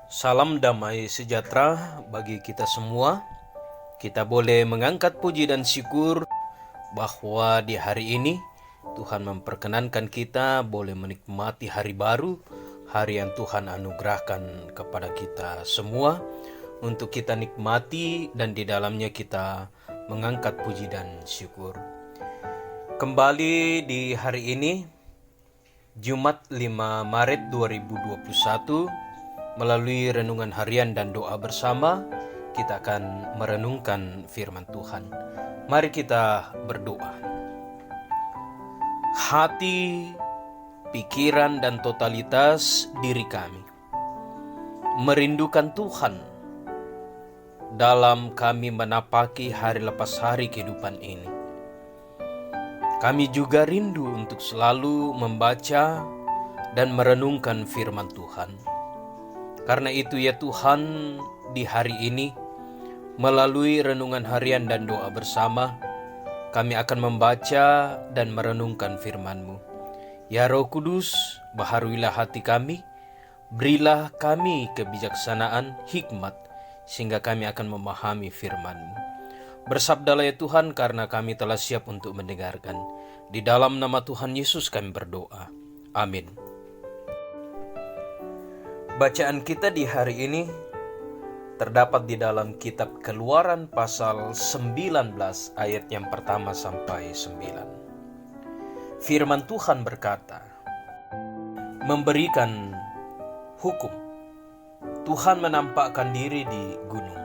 Salam damai sejahtera bagi kita semua. Kita boleh mengangkat puji dan syukur bahwa di hari ini Tuhan memperkenankan kita boleh menikmati hari baru, hari yang Tuhan anugerahkan kepada kita semua untuk kita nikmati dan di dalamnya kita mengangkat puji dan syukur. Kembali di hari ini, Jumat 5 Maret 2021, melalui renungan harian dan doa bersama, kita akan merenungkan firman Tuhan. Mari kita berdoa. Hati, pikiran, dan totalitas diri kami merindukan Tuhan dalam kami menapaki hari lepas hari kehidupan ini. Kami juga rindu untuk selalu membaca dan merenungkan firman Tuhan. Karena itu ya Tuhan, di hari ini melalui renungan harian dan doa bersama, kami akan membaca dan merenungkan firman-Mu. Ya Roh Kudus, baharuilah hati kami, berilah kami kebijaksanaan, hikmat, sehingga kami akan memahami firman-Mu. Bersabdalah ya Tuhan, karena kami telah siap untuk mendengarkan. Di dalam nama Tuhan Yesus kami berdoa. Amin. Bacaan kita di hari ini terdapat di dalam kitab Keluaran pasal 19 ayat yang pertama sampai 9. Firman Tuhan berkata, memberikan hukum. Tuhan menampakkan diri di Gunung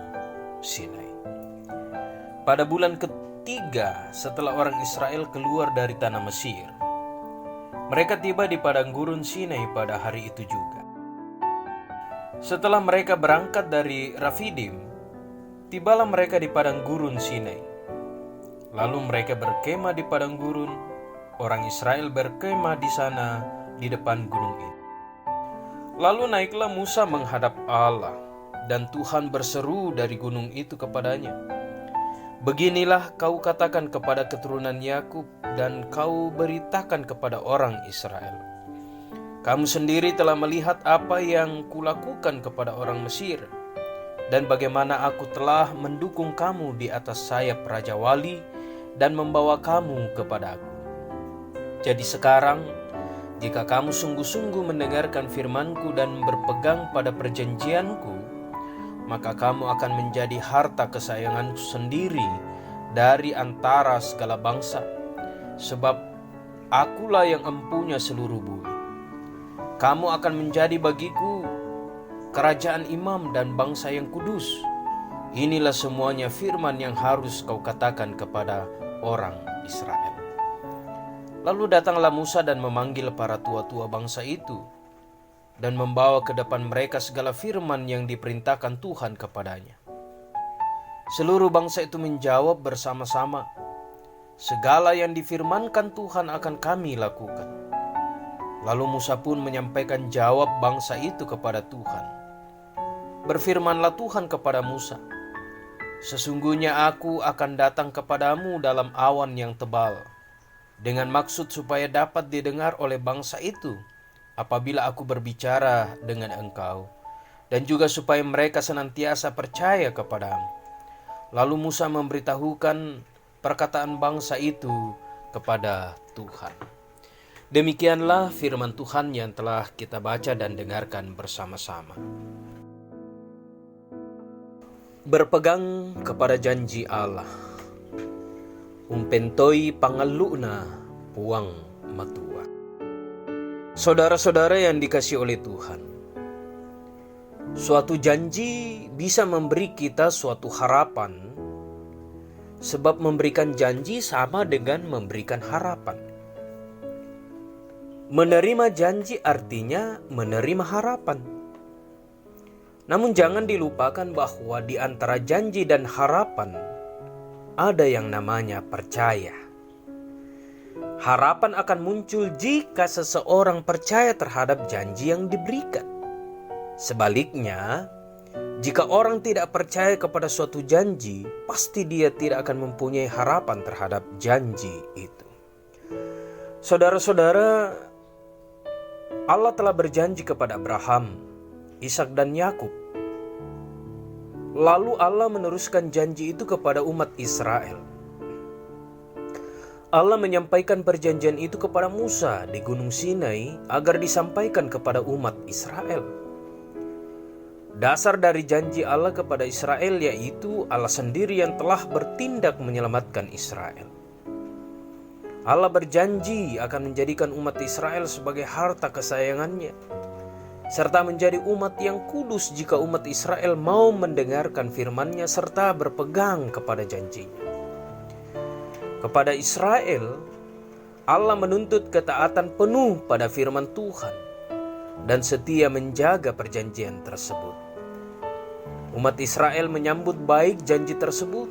Sinai. Pada bulan ketiga setelah orang Israel keluar dari tanah Mesir, mereka tiba di padang gurun Sinai pada hari itu juga. Setelah mereka berangkat dari Rafidim, tibalah mereka di padang gurun Sinai. Lalu mereka berkemah di padang gurun, orang Israel berkemah di sana di depan gunung itu. Lalu naiklah Musa menghadap Allah, dan Tuhan berseru dari gunung itu kepadanya, beginilah kau katakan kepada keturunan Yakub dan kau beritakan kepada orang Israel. Kamu sendiri telah melihat apa yang kulakukan kepada orang Mesir, dan bagaimana aku telah mendukung kamu di atas sayap Raja Wali dan membawa kamu kepadaku. Jadi sekarang, jika kamu sungguh-sungguh mendengarkan firmanku dan berpegang pada perjanjianku, maka kamu akan menjadi harta kesayanganku sendiri dari antara segala bangsa, sebab akulah yang empunya seluruh bumi. Kamu akan menjadi bagiku kerajaan imam dan bangsa yang kudus. Inilah semuanya firman yang harus kau katakan kepada orang Israel. Lalu datanglah Musa dan memanggil para tua-tua bangsa itu, dan membawa ke depan mereka segala firman yang diperintahkan Tuhan kepadanya. Seluruh bangsa itu menjawab bersama-sama, segala yang difirmankan Tuhan akan kami lakukan. Lalu Musa pun menyampaikan jawab bangsa itu kepada Tuhan. Berfirmanlah Tuhan kepada Musa, sesungguhnya aku akan datang kepadamu dalam awan yang tebal, dengan maksud supaya dapat didengar oleh bangsa itu apabila aku berbicara dengan engkau, dan juga supaya mereka senantiasa percaya kepadamu. Lalu Musa memberitahukan perkataan bangsa itu kepada Tuhan. Demikianlah firman Tuhan yang telah kita baca dan dengarkan bersama-sama. Berpegang kepada janji Allah, umpentoi pangaluna puang matua. Saudara-saudara yang dikasihi oleh Tuhan, suatu janji bisa memberi kita suatu harapan, sebab memberikan janji sama dengan memberikan harapan. Menerima janji artinya menerima harapan. Namun jangan dilupakan bahwa di antara janji dan harapan ada yang namanya percaya. Harapan akan muncul jika seseorang percaya terhadap janji yang diberikan. Sebaliknya, jika orang tidak percaya kepada suatu janji, pasti dia tidak akan mempunyai harapan terhadap janji itu. Saudara-saudara, Allah telah berjanji kepada Abraham Ishak dan Yakub. Lalu Allah meneruskan janji itu kepada umat Israel. Allah menyampaikan perjanjian itu kepada Musa di Gunung Sinai agar disampaikan kepada umat Israel. Dasar dari janji Allah kepada Israel yaitu Allah sendiri yang telah bertindak menyelamatkan Israel. Allah berjanji akan menjadikan umat Israel sebagai harta kesayangannya, serta menjadi umat yang kudus jika umat Israel mau mendengarkan firman-Nya serta berpegang kepada janjinya. Kepada Israel, Allah menuntut ketaatan penuh pada firman Tuhan dan setia menjaga perjanjian tersebut. Umat Israel menyambut baik janji tersebut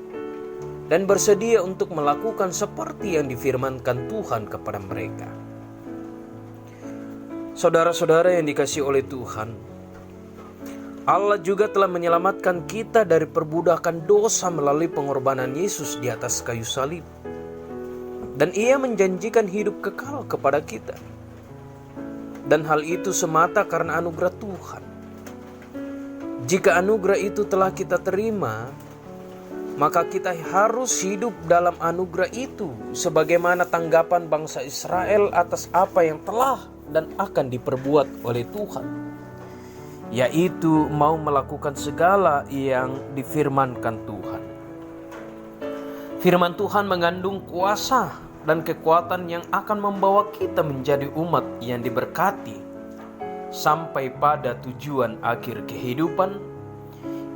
dan bersedia untuk melakukan seperti yang difirmankan Tuhan kepada mereka. Saudara-saudara yang dikasihi oleh Tuhan, Allah juga telah menyelamatkan kita dari perbudakan dosa melalui pengorbanan Yesus di atas kayu salib. Dan Ia menjanjikan hidup kekal kepada kita. Dan hal itu semata karena anugerah Tuhan. Jika anugerah itu telah kita terima, maka kita harus hidup dalam anugerah itu sebagaimana tanggapan bangsa Israel atas apa yang telah dan akan diperbuat oleh Tuhan, yaitu mau melakukan segala yang difirmankan Tuhan. Firman Tuhan mengandung kuasa dan kekuatan yang akan membawa kita menjadi umat yang diberkati sampai pada tujuan akhir kehidupan,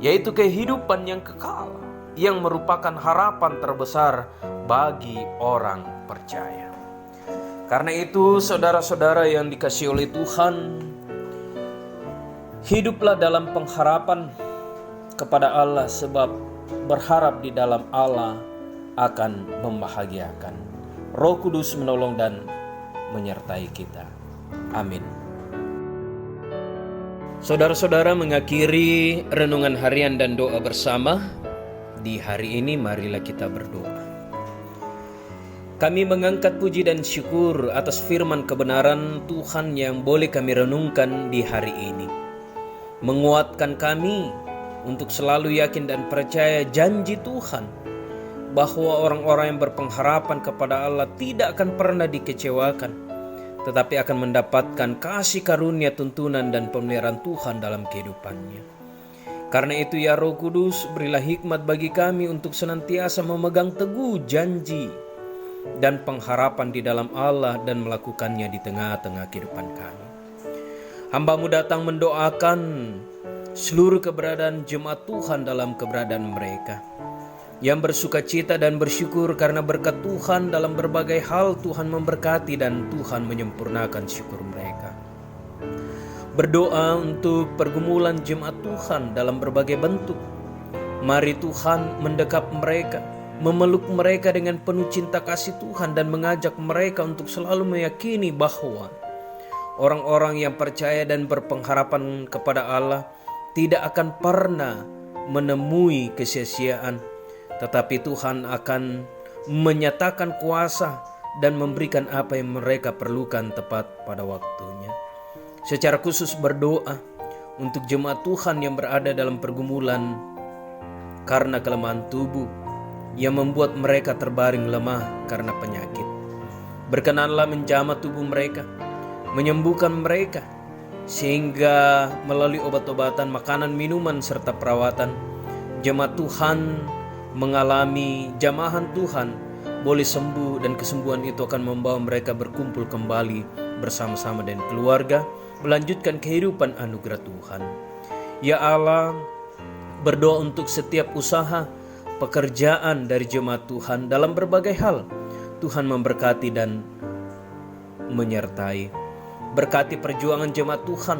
yaitu kehidupan yang kekal, yang merupakan harapan terbesar bagi orang percaya. Karena itu, saudara-saudara yang dikasihi oleh Tuhan, hiduplah dalam pengharapan kepada Allah, sebab berharap di dalam Allah akan membahagiakan. Roh Kudus menolong dan menyertai kita. Amin. Saudara-saudara, mengakhiri renungan harian dan doa bersama di hari ini, marilah kita berdoa. Kami mengangkat puji dan syukur atas firman kebenaran Tuhan yang boleh kami renungkan di hari ini. Menguatkan kami untuk selalu yakin dan percaya janji Tuhan bahwa orang-orang yang berpengharapan kepada Allah tidak akan pernah dikecewakan, tetapi akan mendapatkan kasih karunia, tuntunan, dan pemeliharaan Tuhan dalam kehidupannya. Karena itu ya Roh Kudus, berilah hikmat bagi kami untuk senantiasa memegang teguh janji dan pengharapan di dalam Allah dan melakukannya di tengah-tengah kehidupan kami. Hamba-Mu datang mendoakan seluruh keberadaan jemaat Tuhan dalam keberadaan mereka, yang bersuka cita dan bersyukur karena berkat Tuhan dalam berbagai hal. Tuhan memberkati dan Tuhan menyempurnakan syukur mereka. Berdoa untuk pergumulan jemaat Tuhan dalam berbagai bentuk. Mari Tuhan mendekap mereka, memeluk mereka dengan penuh cinta kasih Tuhan dan mengajak mereka untuk selalu meyakini bahwa orang-orang yang percaya dan berpengharapan kepada Allah tidak akan pernah menemui kesia-siaan, tetapi Tuhan akan menyatakan kuasa dan memberikan apa yang mereka perlukan tepat pada waktunya. Secara khusus berdoa untuk jemaat Tuhan yang berada dalam pergumulan karena kelemahan tubuh yang membuat mereka terbaring lemah karena penyakit. Berkenanlah menjamah tubuh mereka, menyembuhkan mereka, sehingga melalui obat-obatan, makanan, minuman, serta perawatan, jemaat Tuhan mengalami jamahan Tuhan boleh sembuh, dan kesembuhan itu akan membawa mereka berkumpul kembali bersama-sama dengan keluarga, melanjutkan kehidupan anugerah Tuhan. Ya Allah, berdoa untuk setiap usaha, pekerjaan dari jemaat Tuhan dalam berbagai hal. Tuhan memberkati dan menyertai. Berkati perjuangan jemaat Tuhan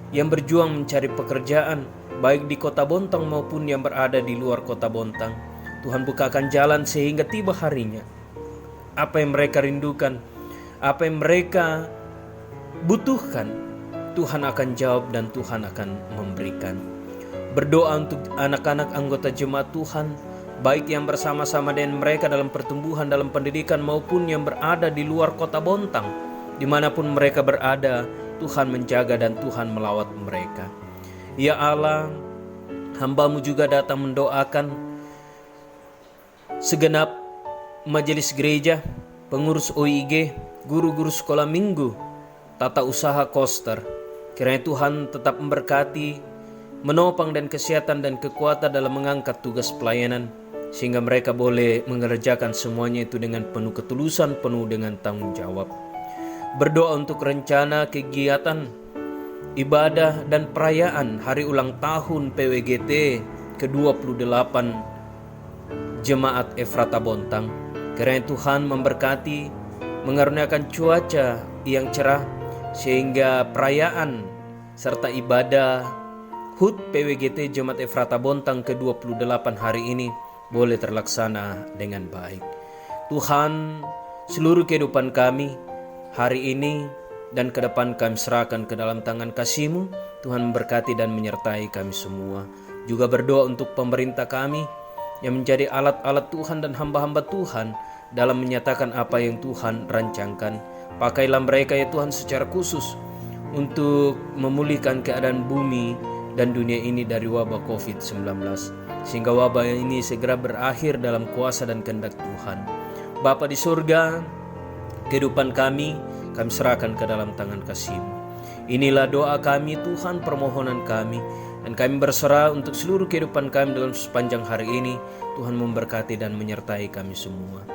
yang berjuang mencari pekerjaan, baik di kota Bontang maupun yang berada di luar kota Bontang. Tuhan bukakan jalan sehingga tiba harinya. Apa yang mereka rindukan, apa yang mereka butuhkan, Tuhan akan jawab dan Tuhan akan memberikan. Berdoa untuk anak-anak anggota jemaat Tuhan, baik yang bersama-sama dengan mereka dalam pertumbuhan, dalam pendidikan, maupun yang berada di luar kota Bontang. Dimanapun mereka berada, Tuhan menjaga dan Tuhan melawat mereka. Ya Allah, hamba-Mu juga datang mendoakan segenap majelis gereja, pengurus OIG, guru-guru sekolah minggu, tata usaha Koster. Kiranya Tuhan tetap memberkati, menopang dan kesehatan dan kekuatan dalam mengangkat tugas pelayanan, sehingga mereka boleh mengerjakan semuanya itu dengan penuh ketulusan, penuh dengan tanggung jawab. Berdoa untuk rencana kegiatan, ibadah dan perayaan hari ulang tahun PWGT ke-28 Jemaat Efrata Bontang. Kiranya Tuhan memberkati, mengaruniakan cuaca yang cerah, sehingga perayaan serta ibadah HUT PWGT Jemaat Efrata Bontang ke-28 hari ini boleh terlaksana dengan baik. Tuhan, seluruh kehidupan kami hari ini dan ke depan kami serahkan ke dalam tangan kasih-Mu. Tuhan memberkati dan menyertai kami semua. Juga berdoa untuk pemerintah kami yang menjadi alat-alat Tuhan dan hamba-hamba Tuhan dalam menyatakan apa yang Tuhan rancangkan. Pakailah mereka ya Tuhan secara khusus untuk memulihkan keadaan bumi dan dunia ini dari wabah COVID-19, sehingga wabah ini segera berakhir dalam kuasa dan kehendak Tuhan. Bapa di surga, kehidupan kami serahkan ke dalam tangan kasih-Mu. Inilah doa kami Tuhan, permohonan kami, dan kami berserah untuk seluruh kehidupan kami dalam sepanjang hari ini. Tuhan memberkati dan menyertai kami semua.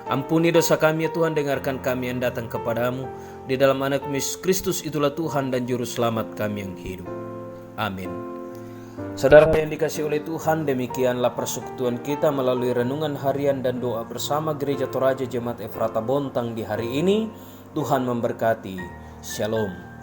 Ampuni dosa kami ya Tuhan, dengarkan kami yang datang kepadamu. Di dalam anak Yesus Kristus itulah Tuhan dan Juru Selamat kami yang hidup. Amin. Saudara yang dikasihi oleh Tuhan, demikianlah persekutuan kita melalui renungan harian dan doa bersama Gereja Toraja Jemaat Efrata Bontang di hari ini. Tuhan memberkati. Shalom.